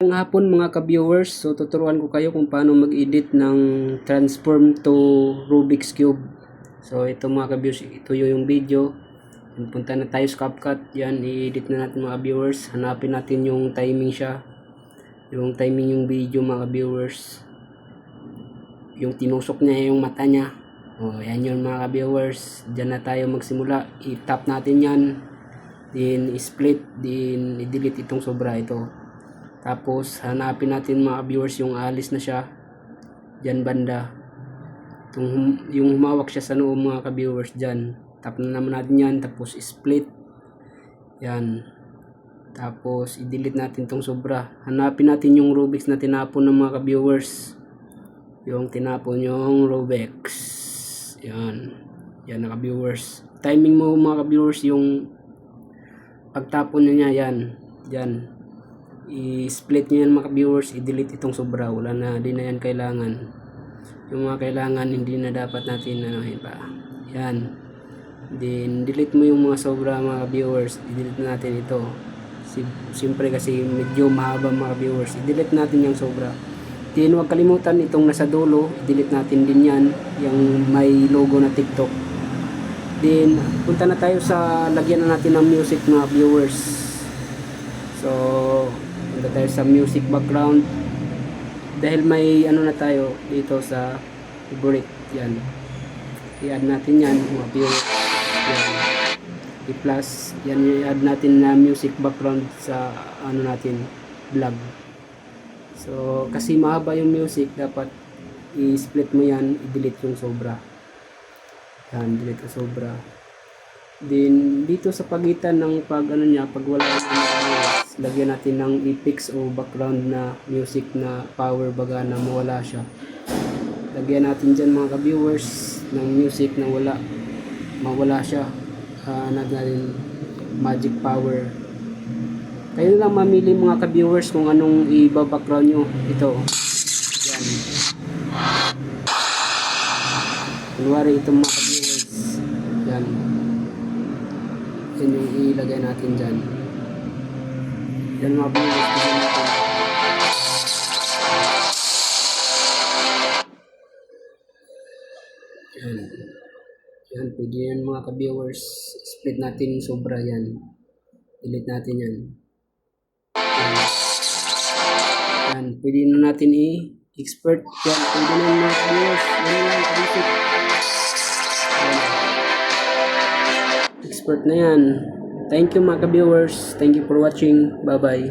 Magandang hapon mga ka-viewers. So tuturuan ko kayo kung paano mag-edit ng transform to Rubik's Cube. So ito mga ka-viewers, ito yung video. Punta na tayo sa CapCut. Yan, i-edit na natin mga viewers. Hanapin natin yung timing siya. Yung timing yung video mga viewers. Yung tinusok niya yung mata niya. O yan yun mga viewers. Diyan na tayo magsimula. I-tap natin yan. Then split. Then i-delete itong sobra ito. Tapos hanapin natin mga viewers yung alis na siya dyan banda, yung humawak siya sa noo mga ka-viewers dyan. Tap na naman natin yan, tapos split yan, tapos i-delete natin tong sobra. Hanapin natin yung Rubik's na tinapon ng mga ka-viewers, yung tinapon yung Rubik's yan, yan na ka-viewers. Timing mo mga ka-viewers yung pagtapon niya yan, dyan i-split nyo yan mga viewers, i-delete itong sobra, wala na, di na yan kailangan. Yung mga kailangan hindi na dapat natin pa yan, then delete mo yung mga sobra mga viewers, i-delete natin ito. Siyempre kasi medyo mahaba mga viewers, i-delete natin yung sobra. Then huwag kalimutan itong nasa dulo, i-delete natin din yan, yung may logo na TikTok. Then punta na tayo sa lagyan na natin ng music mga viewers. So punta tayo sa music background dahil may ano na tayo dito sa favorite yan, i-add natin yan mga viewers, yan i-plus yan, i-add natin na music background sa ano natin vlog. So kasi mahaba yung music, dapat i-split mo yan, i-delete yung sobra yan, delete yung sobra. Then dito sa pagitan ng pag ano niya, pag wala lagyan natin ng effects o background na music na power baga na mawala siya. Lagyan natin dyan mga ka-viewers ng music na mawala siya. Natin magic power. Kayo lang mamili mga ka-viewers kung anong i-background nyo. Ito. Yan. Kunwari itong mga ka-viewers. Yan. Yan yung ilagay natin dyan. Yan mga viewers, yan. Yan, pwede yan mga ka-viewers. Split natin sobra yan. Delete natin yan. Yan, pwede na natin i-export. Yan, pwede na mga viewers. Yan lang, export na yan. Thank you mga ka-viewers. Thank you for watching. Bye-bye.